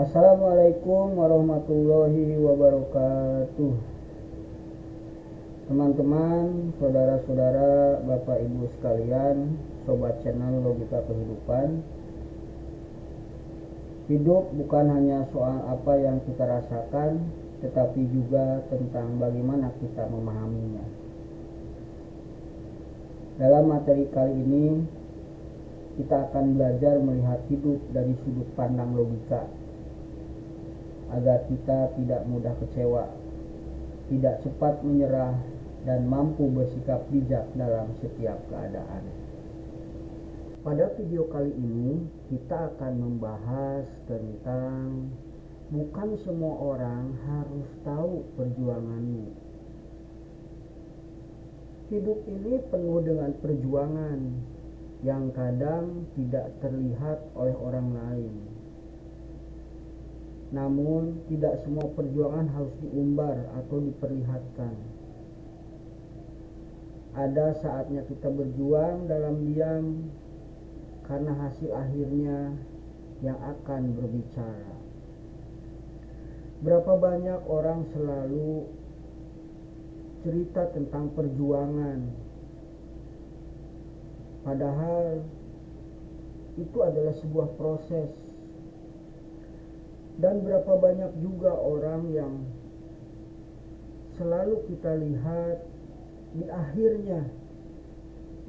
Assalamualaikum warahmatullahi wabarakatuh. Teman-teman, saudara-saudara, Bapak Ibu sekalian, sobat channel Logika Kehidupan. Hidup bukan hanya soal apa yang kita rasakan, tetapi juga tentang bagaimana kita memahaminya. Dalam materi kali ini, kita akan belajar melihat hidup dari sudut pandang logika, agar kita tidak mudah kecewa, tidak cepat menyerah, dan mampu bersikap bijak dalam setiap keadaan. Pada video kali ini, kita akan membahas tentang bukan semua orang harus tahu perjuanganmu. Hidup ini penuh dengan perjuangan yang kadang tidak terlihat oleh orang lain. Namun, tidak semua perjuangan harus diumbar atau diperlihatkan. Ada saatnya kita berjuang dalam diam, karena hasil akhirnya yang akan berbicara. Berapa banyak orang selalu cerita tentang perjuangan, padahal itu adalah sebuah proses. Dan berapa banyak juga orang yang selalu kita lihat di akhirnya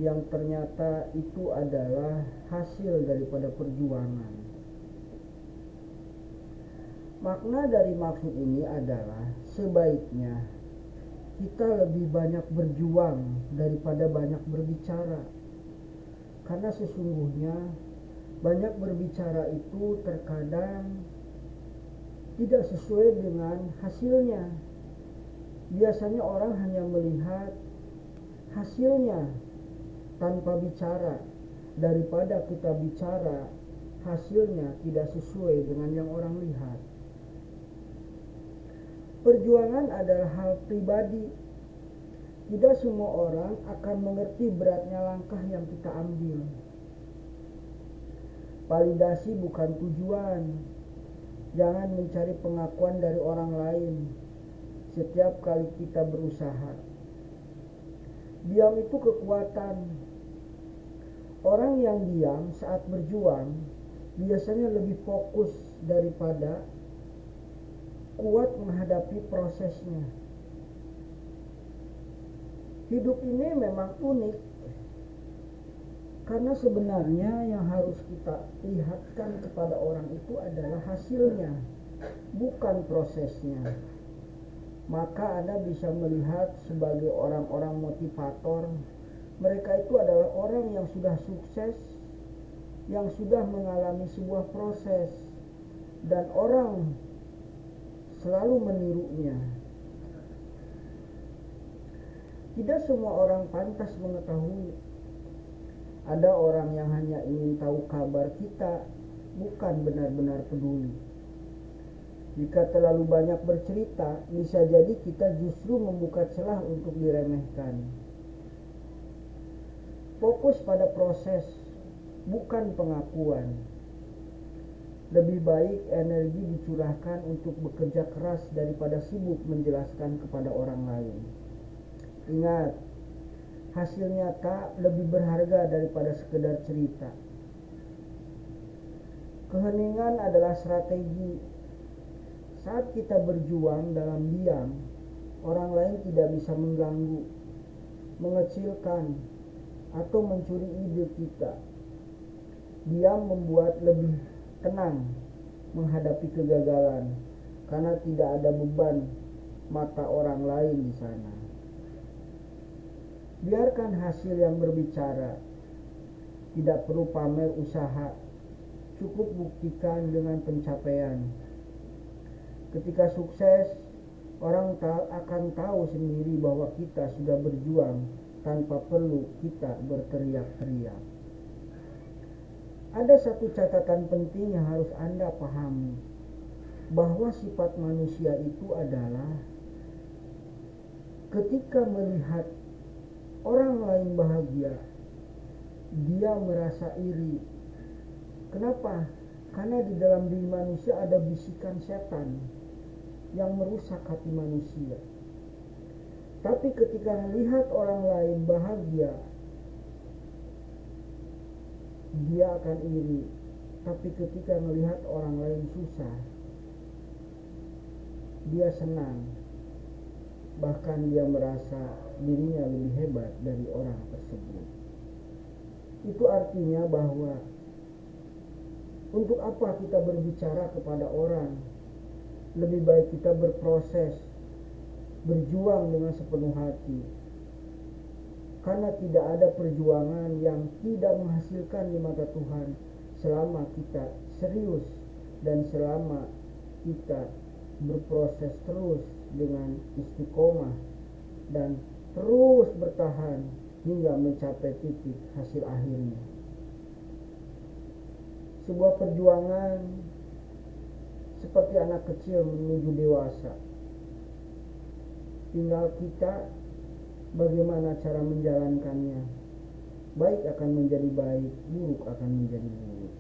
yang ternyata itu adalah hasil daripada perjuangan. Makna dari maksud ini adalah sebaiknya kita lebih banyak berjuang daripada banyak berbicara. Karena sesungguhnya banyak berbicara itu terkadang tidak sesuai dengan hasilnya. Biasanya orang hanya melihat hasilnya tanpa bicara, daripada kita bicara hasilnya tidak sesuai dengan yang orang lihat. Perjuangan adalah hal pribadi. Tidak semua orang akan mengerti beratnya langkah yang kita ambil. Validasi bukan tujuan. Jangan mencari pengakuan dari orang lain setiap kali kita berusaha. Diam itu kekuatan. Orang yang diam saat berjuang biasanya lebih fokus daripada kuat menghadapi prosesnya. Hidup ini memang unik, karena sebenarnya yang harus kita lihatkan kepada orang itu adalah hasilnya, bukan prosesnya. Maka Anda bisa melihat sebagai orang-orang motivator, mereka itu adalah orang yang sudah sukses, yang sudah mengalami sebuah proses, dan orang selalu menirunya. Tidak semua orang pantas mengetahui. Ada orang yang hanya ingin tahu kabar kita, bukan benar-benar peduli. Jika terlalu banyak bercerita, bisa jadi kita justru membuka celah untuk diremehkan. Fokus pada proses, bukan pengakuan. Lebih baik energi dicurahkan untuk bekerja keras daripada sibuk menjelaskan kepada orang lain. Ingat, hasil nyata lebih berharga daripada sekedar cerita. Keheningan adalah strategi. Saat kita berjuang dalam diam, orang lain tidak bisa mengganggu, mengecilkan, atau mencuri ide kita. Diam membuat lebih tenang menghadapi kegagalan, karena tidak ada beban mata orang lain di sana. Biarkan hasil yang berbicara. Tidak perlu pamer usaha, cukup buktikan dengan pencapaian. Ketika sukses, orang akan tahu sendiri bahwa kita sudah berjuang tanpa perlu kita berteriak-teriak. Ada satu catatan penting yang harus Anda pahami, bahwa sifat manusia itu adalah ketika melihat orang lain bahagia, dia merasa iri. Kenapa? Karena di dalam diri manusia ada bisikan setan yang merusak hati manusia. Tapi ketika melihat orang lain bahagia, dia akan iri. Tapi ketika melihat orang lain susah, dia senang. Bahkan dia merasa dirinya lebih hebat dari orang tersebut. Itu artinya bahwa untuk apa kita berbicara kepada orang? Lebih baik kita berproses, berjuang dengan sepenuh hati. Karena tidak ada perjuangan yang tidak menghasilkan di mata Tuhan selama kita serius dan selama kita berproses terus dengan istiqomah dan terus bertahan hingga mencapai titik hasil akhirnya. Sebuah perjuangan seperti anak kecil menuju dewasa. Tinggal kita bagaimana cara menjalankannya. Baik akan menjadi baik, buruk akan menjadi buruk.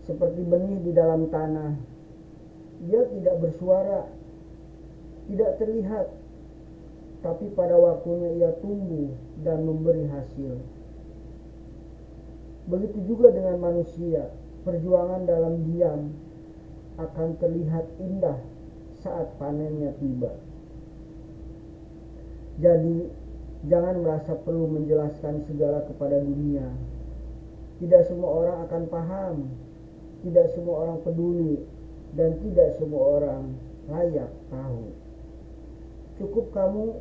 Seperti benih di dalam tanah, dia tidak bersuara, tidak terlihat, tapi pada waktunya ia tumbuh dan memberi hasil. Begitu juga dengan manusia, perjuangan dalam diam akan terlihat indah saat panennya tiba. Jadi jangan merasa perlu menjelaskan segala kepada dunia. Tidak semua orang akan paham, tidak semua orang peduli, dan tidak semua orang layak tahu. Cukup kamu,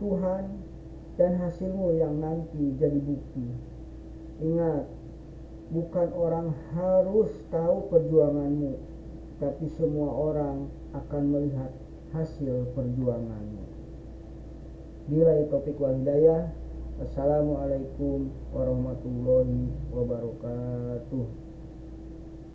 Tuhan, dan hasilmu yang nanti jadi bukti. Ingat, bukan orang harus tahu perjuanganmu, tapi semua orang akan melihat hasil perjuanganmu. Billahi taufiq wal hidayah. Assalamualaikum warahmatullahi wabarakatuh.